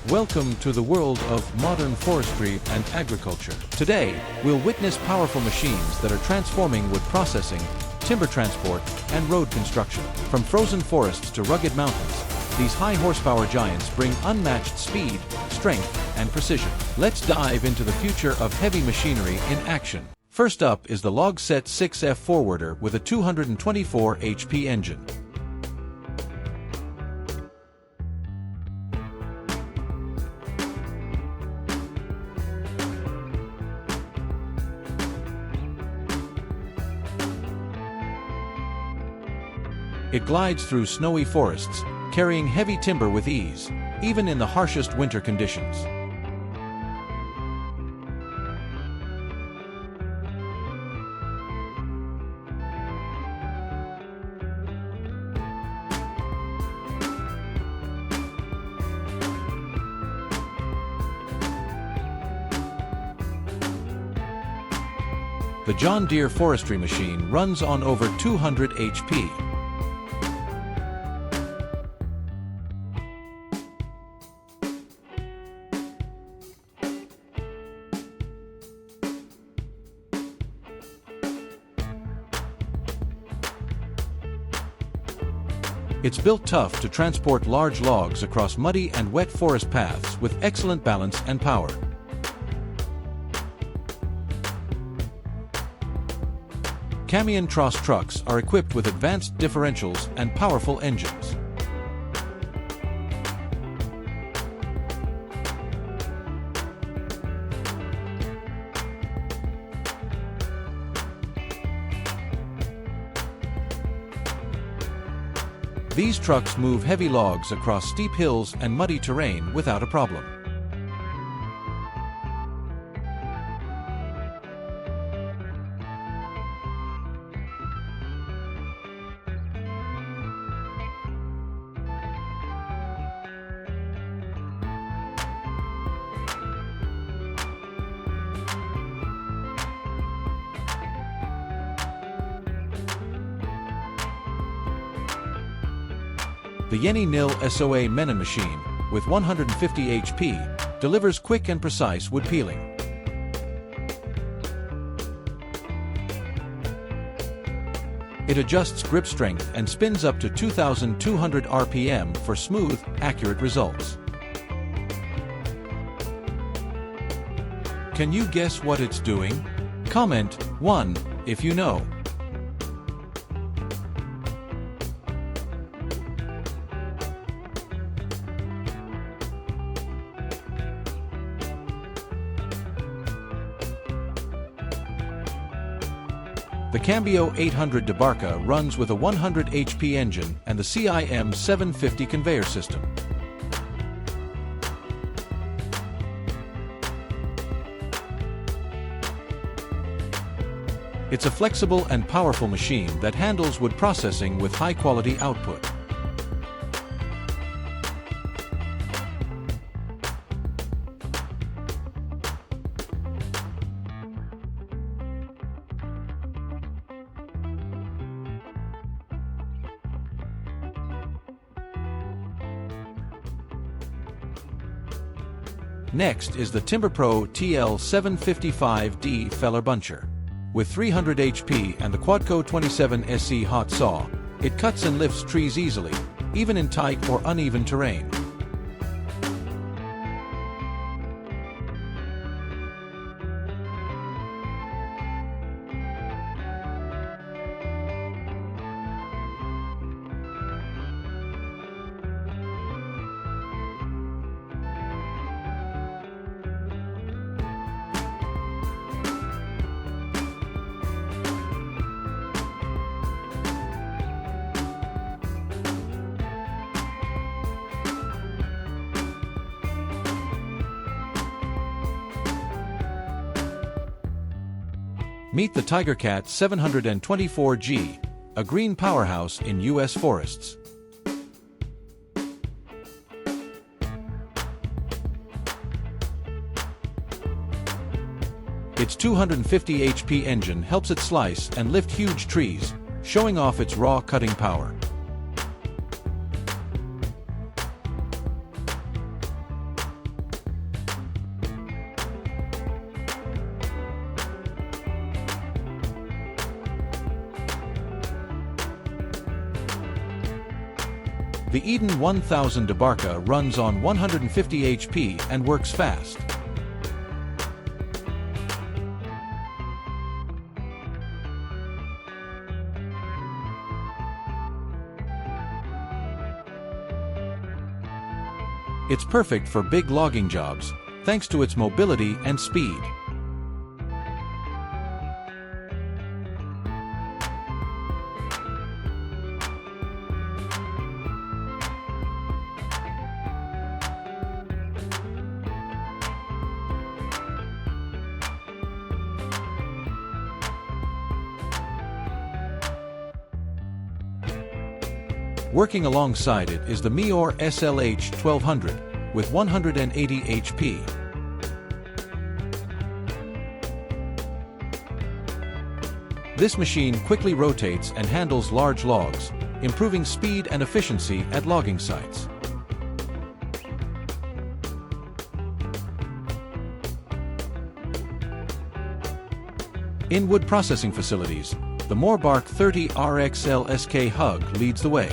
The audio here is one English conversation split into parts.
Welcome to the world of modern forestry and agriculture. Today, we'll witness powerful machines that are transforming wood processing, timber transport, and road construction. From frozen forests to rugged mountains, these high-horsepower giants bring unmatched speed, strength, and precision. Let's dive into the future of heavy machinery in action. First up is the Logset 6F forwarder with a 224 HP engine. It glides through snowy forests, carrying heavy timber with ease, even in the harshest winter conditions. The John Deere forestry machine runs on over 200 HP. It's built tough to transport large logs across muddy and wet forest paths with excellent balance and power. Camion Tross trucks are equipped with advanced differentials and powerful engines. These trucks move heavy logs across steep hills and muddy terrain without a problem. The Yeni Nil SOA Menon machine, with 150 HP, delivers quick and precise wood peeling. It adjusts grip strength and spins up to 2,200 RPM for smooth, accurate results. Can you guess what it's doing? Comment 1 if you know. The Cambio 800 Debarca runs with a 100 HP engine and the CIM 750 conveyor system. It's a flexible and powerful machine that handles wood processing with high-quality output. Next is the TimberPro TL755D Feller Buncher. With 300 HP and the Quadco 27 SE hot saw, it cuts and lifts trees easily, even in tight or uneven terrain. Meet the TigerCat 724G, a green powerhouse in U.S. forests. Its 250 HP engine helps it slice and lift huge trees, showing off its raw cutting power. The Eden 1000 debarca runs on 150 HP and works fast. It's perfect for big logging jobs, thanks to its mobility and speed. Working alongside it is the Meteor SLH 1200 with 180 HP. This machine quickly rotates and handles large logs, improving speed and efficiency at logging sites. In wood processing facilities, the Moorbark 30 RXL SK Hug leads the way.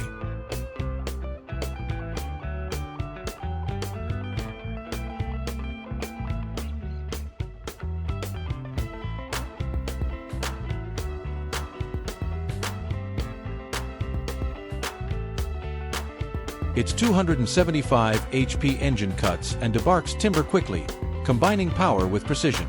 Its 275 HP engine cuts and debarks timber quickly, combining power with precision.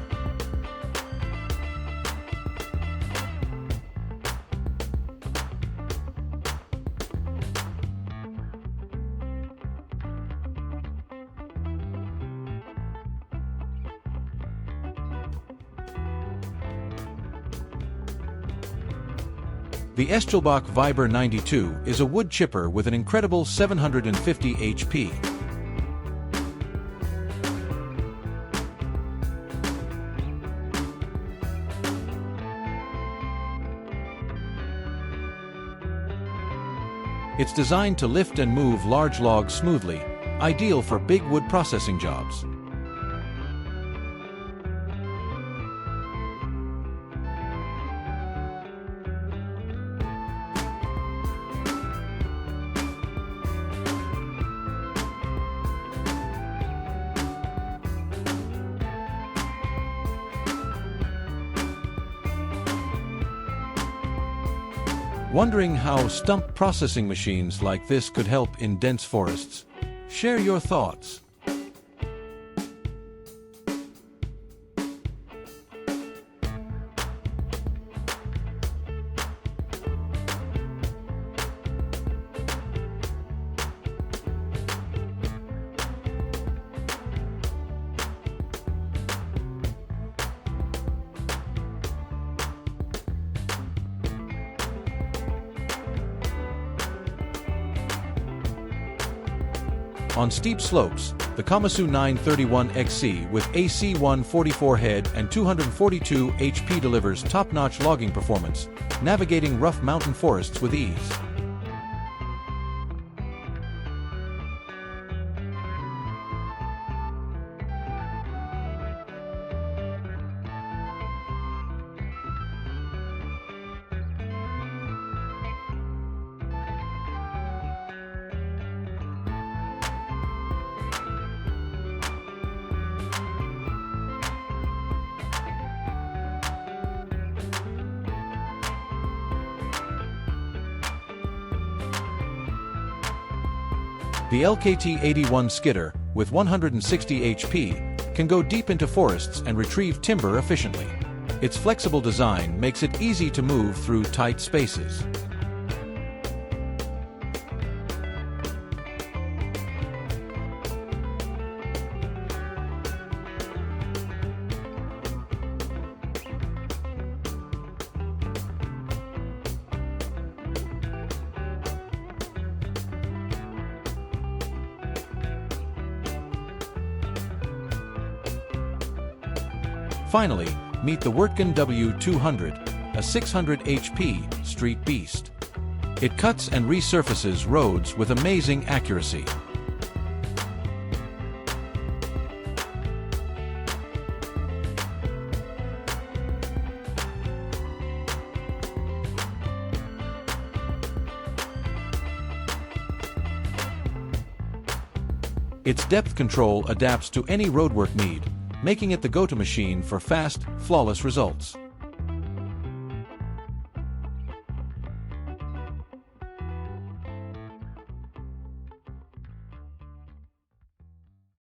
The Estelbach Viber 92 is a wood chipper with an incredible 750 HP. It's designed to lift and move large logs smoothly, ideal for big wood processing jobs. Wondering how stump processing machines like this could help in dense forests? Share your thoughts. On steep slopes, the Komatsu 931XC with AC 144 head and 242 HP delivers top-notch logging performance, navigating rough mountain forests with ease. The LKT-81 skidder, with 160 HP, can go deep into forests and retrieve timber efficiently. Its flexible design makes it easy to move through tight spaces. Finally, meet the Wirtgen W200, a 600 HP street beast. It cuts and resurfaces roads with amazing accuracy. Its depth control adapts to any roadwork need, making it the go-to machine for fast, flawless results.